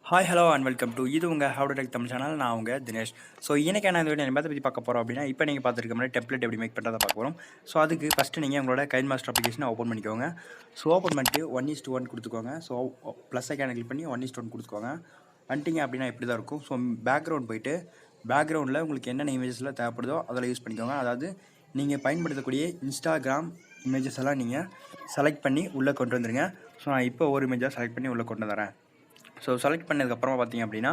Hi hello and welcome to இது உங்கள் how to tech Tamil channel. நான் உங்கள் தினேஷ். ஸோ இன்றைக்கி நான் இந்த வீடியோ எதை பற்றி பார்க்க போகிறோம் அப்படின்னா, இப்போ நீங்கள் பார்த்துருக்க மாதிரி டெம்ப்ளேட் எப்படி மேக் பண்ணுறதை பார்க்க போகிறோம். ஸோ அதுக்கு ஃபஸ்ட்டு நீங்கள் உங்களோட கைன்மாஸ்டர் அப்ளிகேஷனை ஓப்பன் பண்ணிக்கோங்க. ஸோ ஓப்பன் பண்ணிட்டு 1:1 கொடுத்துக்கோங்க. ஸோ ப்ளஸ் ஐக்கான கிளிக் பண்ணி 1:1 கொடுத்துக்கோங்க. வந்துட்டிங்க அப்படின்னா இப்படி தான் இருக்கும். ஸோ பேக்ரவுண்ட் போயிட்டு பேக்ரவுண்டில் உங்களுக்கு என்னென்ன இமேஜஸில் தேவைப்படுதோ அதில் யூஸ் பண்ணிக்கோங்க. அதாவது நீங்கள் பயன்படுத்தக்கூடிய இன்ஸ்டாகிராம் இமேஜஸ் எல்லாம் நீங்கள் செலக்ட் பண்ணி உள்ளே கொண்டு வந்துடுங்க. ஸோ நான் இப்போ ஒரு இமேஜாக செலக்ட் பண்ணி உள்ளே கொண்டு வரேன். ஸோ செலக்ட் பண்ணதுக்கப்புறமா பார்த்தீங்க அப்படின்னா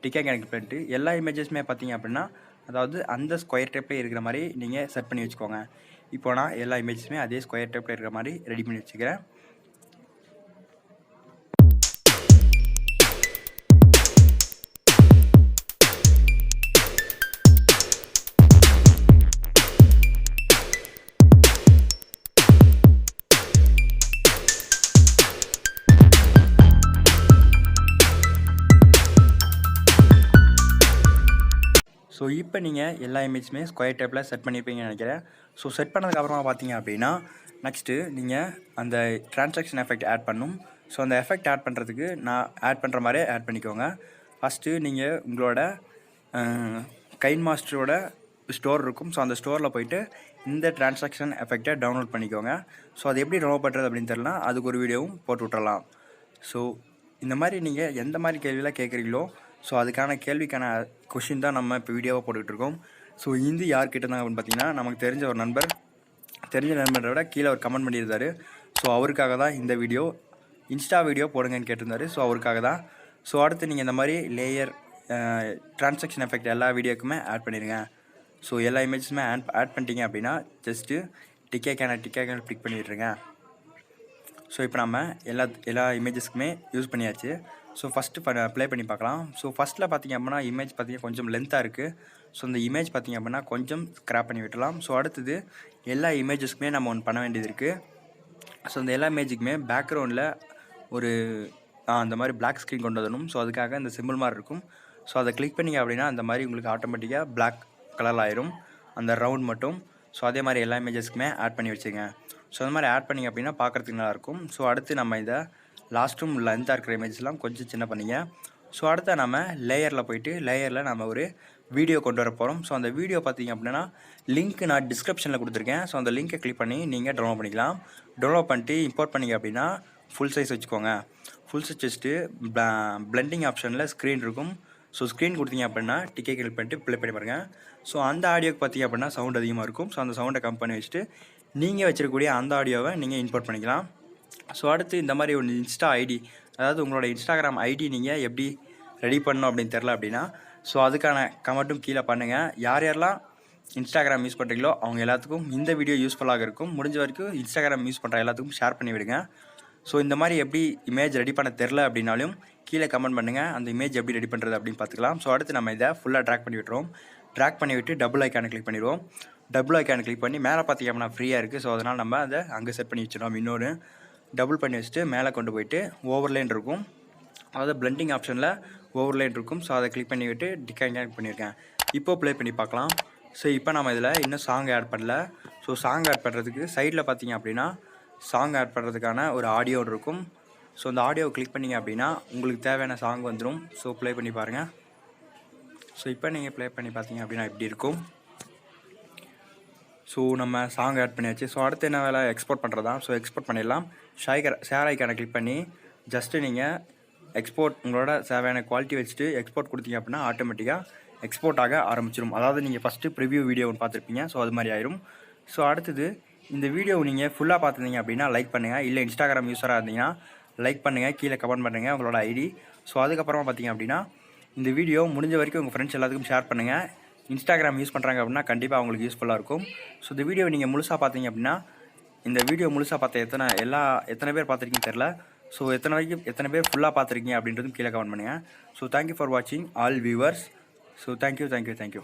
டிக்கே கனெக்ட் பண்ணிட்டு எல்லா இமேஜஸுமே பார்த்தீங்க அப்படின்னா அதாவது அந்த ஸ்கொயர் டைப்பில் இருக்கிற மாதிரி நீங்கள் செட் பண்ணி வச்சுக்கோங்க. இப்போ நான் எல்லா இமேஜஸுமே அதே ஸ்கொயர் டைப்பில் இருக்கிற மாதிரி ரெடி பண்ணி வச்சுக்கிறேன். ஸோ இப்போ நீங்கள் எல்லா இமேஜுமே ஸ்கொயர் டைப்பில் செட் பண்ணியிருப்பீங்கன்னு நினைக்கிறேன். ஸோ செட் பண்ணதுக்கப்புறமா பார்த்தீங்க அப்படின்னா நெக்ஸ்ட்டு நீங்கள் அந்த ட்ரான்சாக்ஷன் எஃபெக்ட் ஆட் பண்ணணும். ஸோ அந்த எஃபெக்ட் ஆட் பண்ணுறதுக்கு நான் ஆட் பண்ணுற மாதிரியே ஆட் பண்ணிக்கோங்க. ஃபஸ்ட்டு நீங்கள் உங்களோட கைன்மாஸ்டரோட ஸ்டோர் இருக்கும். ஸோ அந்த ஸ்டோரில் போய்ட்டு இந்த ட்ரான்சாக்ஷன் எஃபெக்டை டவுன்லோட் பண்ணிக்கோங்க. ஸோ அது எப்படி டவுன்லோட் பண்ணுறது அப்படின்னு தெரியல, அதுக்கு ஒரு வீடியோவும் போட்டு விட்றலாம். ஸோ இந்த மாதிரி நீங்கள் எந்த மாதிரி கேள்வியெலாம் கேட்குறீங்களோ ஸோ அதுக்கான கேள்விக்கான கொஷின் தான் நம்ம இப்போ வீடியோவாக போட்டுக்கிட்டுருக்கோம். ஸோ இது யார் கேட்டிருந்தாங்க அப்படின்னு பார்த்தீங்கன்னா, நமக்கு தெரிஞ்ச ஒரு நண்பர், தெரிஞ்ச நண்பரை விட கீழே ஒரு கமெண்ட் பண்ணியிருந்தார். ஸோ அவருக்காக தான் இந்த வீடியோ, இன்ஸ்டா வீடியோ போடுங்கன்னு கேட்டிருந்தாரு. ஸோ அவருக்காக தான். ஸோ அடுத்து நீங்கள் இந்த மாதிரி லேயர் ட்ரான்சாக்ஷன் எஃபெக்ட் எல்லா வீடியோக்குமே ஆட் பண்ணிடுங்க. ஸோ எல்லா இமேஜஸுமே ஆட் பண்ணிட்டீங்க அப்படின்னா ஜஸ்ட்டு டிக்கே கேனல் கிளிக் பண்ணிவிட்ருங்க. ஸோ இப்போ நம்ம எல்லா இமேஜஸ்க்குமே யூஸ் பண்ணியாச்சு. ஸோ ஃபஸ்ட்டு ப்ளே பண்ணி பார்க்கலாம். ஸோ ஃபஸ்ட்டில் பார்த்திங்க அப்படின்னா இமேஜ் பார்த்திங்கன்னா கொஞ்சம் லென்த்தாக இருக்குது. ஸோ இந்த இமேஜ் பார்த்திங்க அப்படின்னா கொஞ்சம் ஸ்க்ராப் பண்ணி விட்டுலாம். ஸோ அடுத்தது எல்லா இமேஜஸ்க்குமே நம்ம ஒன்று பண்ண வேண்டியது இருக்குது. ஸோ இந்த எல்லா இமேஜுக்குமே பேக்ரவுண்டில் ஒரு அந்த மாதிரி பிளாக் ஸ்க்ரீன் கொண்டு வரணும். ஸோ அதுக்காக இந்த சிம்பிள் மாதிரி இருக்கும். ஸோ அதை கிளிக் பண்ணிங்க அப்படின்னா அந்த மாதிரி உங்களுக்கு ஆட்டோமேட்டிக்காக பிளாக் கலரில் ஆயிரும் அந்த ரவுண்ட் மட்டும். ஸோ அதே மாதிரி எல்லா இமேஜஸ்க்குமே ஆட் பண்ணி வச்சுங்க. ஸோ அந்த மாதிரி ஆட் பண்ணிங்க அப்படின்னா பார்க்குறதுக்கு நல்லாயிருக்கும். ஸோ அடுத்து நம்ம இதை லாஸ்ட்டும் லென்த்தாக இருக்கிற இமேஜஸ்லாம் கொஞ்சம் சின்ன பண்ணிங்க. ஸோ அடுத்த நம்ம லேயரில் போய்ட்டு லேயரில் நம்ம ஒரு வீடியோ கொண்டு வர போகிறோம். ஸோ அந்த வீடியோ பார்த்திங்க அப்படின்னா லிங்க் நான் டிஸ்கிரிப்ஷனில் கொடுத்துருக்கேன். ஸோ அந்த லிங்க்கை கிளிக் பண்ணி நீங்கள் டவுன்லோட் பண்ணிக்கலாம். டவுன்லோட் பண்ணிட்டு இம்போர்ட் பண்ணிங்க அப்படின்னா ஃபுல் சைஸ் வச்சுக்கோங்க. ஃபுல் சைஸ் வச்சுட்டு பிளெண்டிங் ஆப்ஷனில் ஸ்க்ரீன் இருக்கும். ஸோ ஸ்க்ரீன் கொடுத்தீங்க அப்படின்னா டிக்கே கிளிக் பண்ணிட்டு ப்ளே பண்ணி பாருங்கள். ஸோ அந்த ஆடியோக்கு பார்த்திங்க அப்படின்னா சவுண்ட் அதிகமாக இருக்கும். ஸோ அந்த சவுண்டை கம் பண்ணி வச்சுட்டு நீங்கள் வச்சிருக்கக்கூடிய அந்த ஆடியோவை நீங்கள் இம்போர்ட் பண்ணிக்கலாம். ஸோ அடுத்து இந்த மாதிரி ஒரு இன்ஸ்டா ஐடி, அதாவது உங்களோட இன்ஸ்டாகிராம் ஐடி நீங்கள் எப்படி ரெடி பண்ணணும் அப்படின்னு தெரில அப்படின்னா ஸோ அதுக்கான கமெண்ட்டும் கீழே பண்ணுங்கள். யார் யாரெல்லாம் இன்ஸ்டாகிராம் யூஸ் பண்ணுறீங்களோ அவங்க எல்லாத்துக்கும் இந்த வீடியோ யூஸ்ஃபுல்லாக இருக்கும். முடிஞ்ச வரைக்கும் இன்ஸ்டாகிராம் யூஸ் பண்ணுற எல்லாத்துக்கும் ஷேர் பண்ணி விடுங்க. ஸோ இந்த மாதிரி எப்படி இமேஜ் ரெடி பண்ண தெரில அப்படின்னாலும் கீழே கமெண்ட் பண்ணுங்கள். அந்த இமேஜ் எப்படி ரெடி பண்ணுறது அப்படின்னு பார்த்துக்கலாம். ஸோ அடுத்து நம்ம இதை ஃபுல்லாக ட்ராக் பண்ணி விட்டுருவோம். ட்ராக் பண்ணி விட்டு டபுள் ஐக்கானை கிளிக் பண்ணிடுவோம். டபுள் ஐக்கானை கிளிக் பண்ணி மேலே பார்த்திங்க அப்படின்னா ஃப்ரீயாக இருக்குது. ஸோ அதனால் நம்ம அதை அங்கே செட் பண்ணி வச்சிடலாம். இன்னொரு டபுள் பண்ணி வச்சுட்டு மேலே கொண்டு போயிட்டு ஓவர்லைன் இருக்கும், அதாவது பிளெண்டிங் ஆப்ஷனில் ஓவர்லைன் இருக்கும். ஸோ அதை கிளிக் பண்ணி விட்டு டிக்கேட் பண்ணியிருக்கேன். இப்போது ப்ளே பண்ணி பார்க்கலாம். ஸோ இப்போ நம்ம இதில் இன்னும் சாங் ஆட் பண்ணல. ஸோ சாங் ஆட் பண்ணுறதுக்கு சைடில் பார்த்திங்க அப்படின்னா சாங் ஆட் பண்ணுறதுக்கான ஒரு ஆடியோ இருக்கும். ஸோ அந்த ஆடியோவை கிளிக் பண்ணிங்க அப்படின்னா உங்களுக்கு தேவையான சாங் வந்துடும். ஸோ ப்ளே பண்ணி பாருங்கள். ஸோ இப்போ நீங்கள் ப்ளே பண்ணி பார்த்தீங்க அப்படின்னா இப்படி இருக்கும். ஸோ நம்ம சாங் ஆட் பண்ணியாச்சு. ஸோ அடுத்து என்ன வேலை, எக்ஸ்போர்ட் பண்ணுறதா. ஸோ எக்ஸ்போர்ட் பண்ணிடலாம். ஷேர் ஐக்கானை கிளிக் பண்ணி ஜஸ்ட்டு நீங்கள் எக்ஸ்போர்ட் உங்களோட தேவையான குவாலிட்டி வச்சுட்டு எக்ஸ்போர்ட் கொடுத்தீங்க அப்படின்னா ஆட்டோமேட்டிக்காக எக்ஸ்போர்ட் ஆக ஆரம்பிச்சிடும். அதாவது நீங்கள் ஃபஸ்ட்டு ப்ரிவ்யூ வீடியோ ஒன்று பார்த்துருப்பீங்க. ஸோ அது மாதிரி ஆயிரும். ஸோ அடுத்தது இந்த வீடியோவை நீங்கள் ஃபுல்லாக பார்த்துருந்தீங்க அப்படின்னா லைக் பண்ணுங்கள். இல்லை இன்ஸ்டாகிராம் யூஸராக இருந்தீங்கன்னா லைக் பண்ணுங்கள், கீழே கமெண்ட் பண்ணுங்கள் உங்களோட ஐடி. ஸோ அதுக்கப்புறமா பார்த்திங்க அப்படின்னா இந்த வீடியோ முடிஞ்ச வரைக்கும் உங்கள் ஃப்ரெண்ட்ஸ் எல்லாத்துக்கும் ஷேர் பண்ணுங்கள். இன்ஸ்டாகிராம் யூஸ் பண்ணுறாங்க அப்படின்னா கண்டிப்பாக அவங்களுக்கு யூஸ்ஃபுல்லாக இருக்கும். ஸோ இந்த வீடியோ நீங்கள் முழுசாக பார்த்தீங்க அப்படின்னா இந்த வீடியோ முழுசாக பார்த்த எத்தனை பேர் பார்த்துருக்கீங்கன்னு தெரில. ஸோ எத்தனை பேர் ஃபுல்லாக பார்த்துருக்கீங்க அப்படின்றதும் கீழே கமெண்ட் பண்ணுங்கள். ஸோ தேங்க்யூ ஃபார் வாட்சிங் ஆல் வியூவர்ஸ். So thank you.